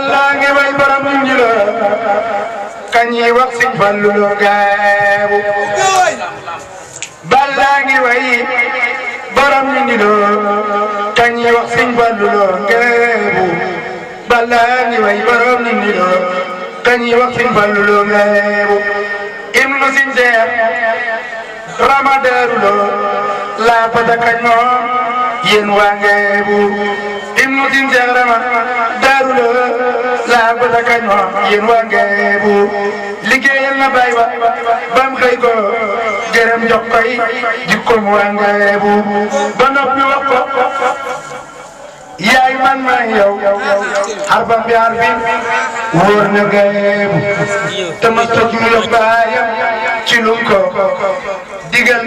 Balla ngi way borom ñu la kañi wax Sëñ Fallu lo gaabu Balla ngi way borom ñu la kañi wax Sëñ Fallu lo gaabu Balla ngi way borom ñu la kañi wax Sëñ Fallu lo gaabu ibnu Sëñ Seex Ramadaru lo la fata kañ moom yéen waa Ngeebu ibnu Sëñ Seex Ramadaru lo la fata kañ moom yéen waa Ngeebu liggéeyal na bay ba bam xëy ko gërëm jox koy jikkoom waa Ngeebu ba noppi wax ko yaay man ma yow harfam bi harfin wóor na Ngeebu te mas ta juuyoo baayam ci lum ko digal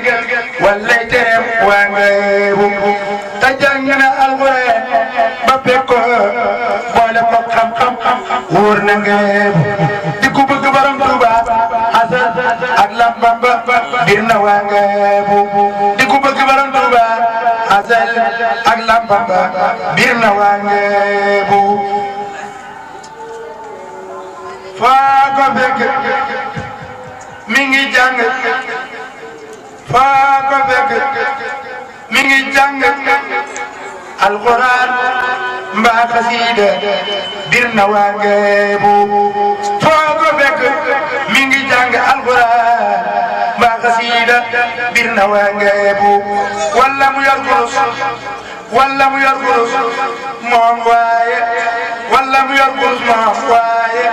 wallay teem waa Ngeebu te jàng na alxuraan ba fekk ko boole ko xam-xam wóor na Ngeebu di ku bëgg borom Tuuba Hasan ak lambam ba bir na waa Ngeebu di ku bëgg borom Tuuba Hasan ak lambam ba bir na waa Ngeebu faa ko fekk mi ngi jàng faa ko fekk mi ngi jàng alquran mbaa xasida bir na waa Ngeebu faa ko fekk mi ngi jàng alquran mbaa xasida bir na waa Ngeebu walla mu yor kurus walla mu yor kurus moom waaye walla mu yor kurus moom waaye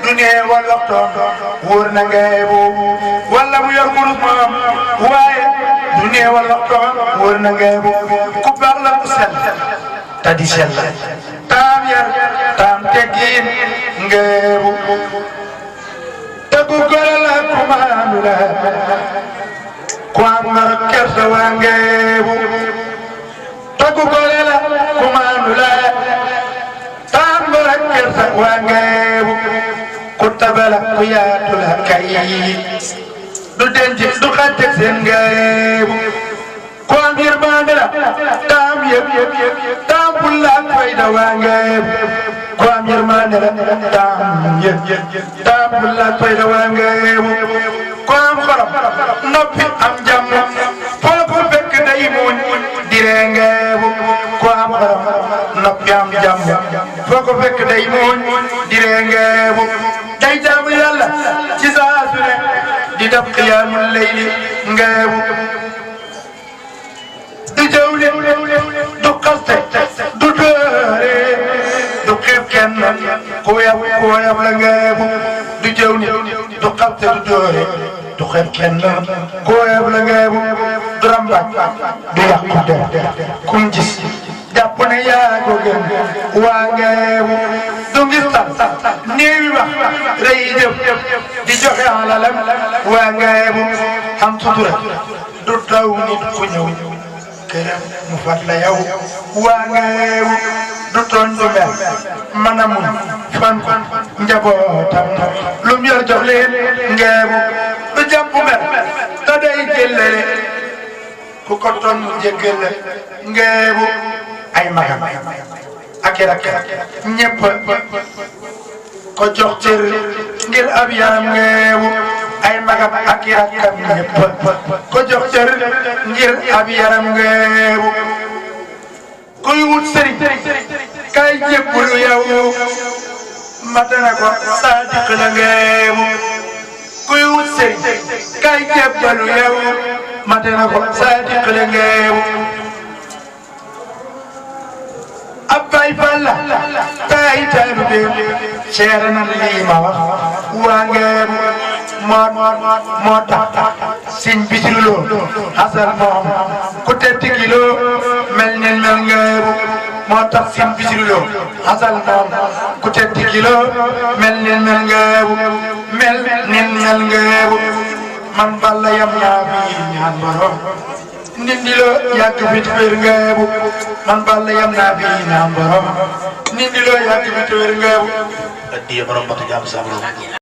du neewal waxtoon wóor na Ngeebu walla mu yor kurus moom waaye du neewal waxtoon wóor na Ngeebu ku baax la ku sell ta di sell taam yar taam teggin Ngeebu te ku gore la ku maandu la ku am nga kersa waa Ngeebu te ku gore la ku maandu la taam nga kersa waa Ngeebu ku tabala ku yaatu la kay du denc du xàcce seen Ngeebu ku am yërmande la taam yëpp taam fulla ak fayda waa Ngeebu ku am yërmande la taam yëpp taam fulla ak fayda waa Ngeebu ku am xorom noppi am jàmm foofu fekk day muñ diree Ngeebu ku am xorom noppi am jàmm foofu fekk day muñ diree Ngeebu day jaamu Yàlla ci saa su ne di def qiyaamul layli Ngeebu du jawle du xaste du doore du xeeb kenn ku woyof la Ngeebu du jawle du xaste du doore du xeeb kenn ku woyof la Ngeebu du rambaaj du yàqu der kum gis jàpp ne yaa ko gën waa Ngeebu du ngis tax néewi wax rëy jëf di joxe alalam waa Ngeebu am sutura du daw nit ku ñëw këram mu fat la yow waa Ngeebu du tooñ du mer mën a muñ fan ko njabootam lu mu yor jox leen Ngeebu du jàpp mer te day jëllale ku ko tooñ mu jéggale Ngeebu ay magam ak i rakk ñëpp ko jox cër ngir ab yaram Ngeebu ay magam ak i rakkam ñëpp ko jox cër ngir ab yaram Ngeebu kuy wut sëriñ kay jébbalu yow matana ko sadiq la Ngeebu kuy wut sëriñ kay jébbalu yow matana ko sadiq la Ngeebu Baay Faal la tay taanu be seere na lii ma wax waa Ngeebu moo tax Sëñ Basiru Lo Hasan moom ku tedd kilo mel ne mel Ngeebu moo tax Sëñ Basiru Lo Hasan moom ku tedd kilo mel ne mel Ngeebu mel ne mel Ngeebu man Balla yam naa bi ñaan borom Ndindilo yàgg fi te wér Ngeebu man Balla yam naa bi ñaan borom Ndindilo yàgg fi te wér Ngeebu.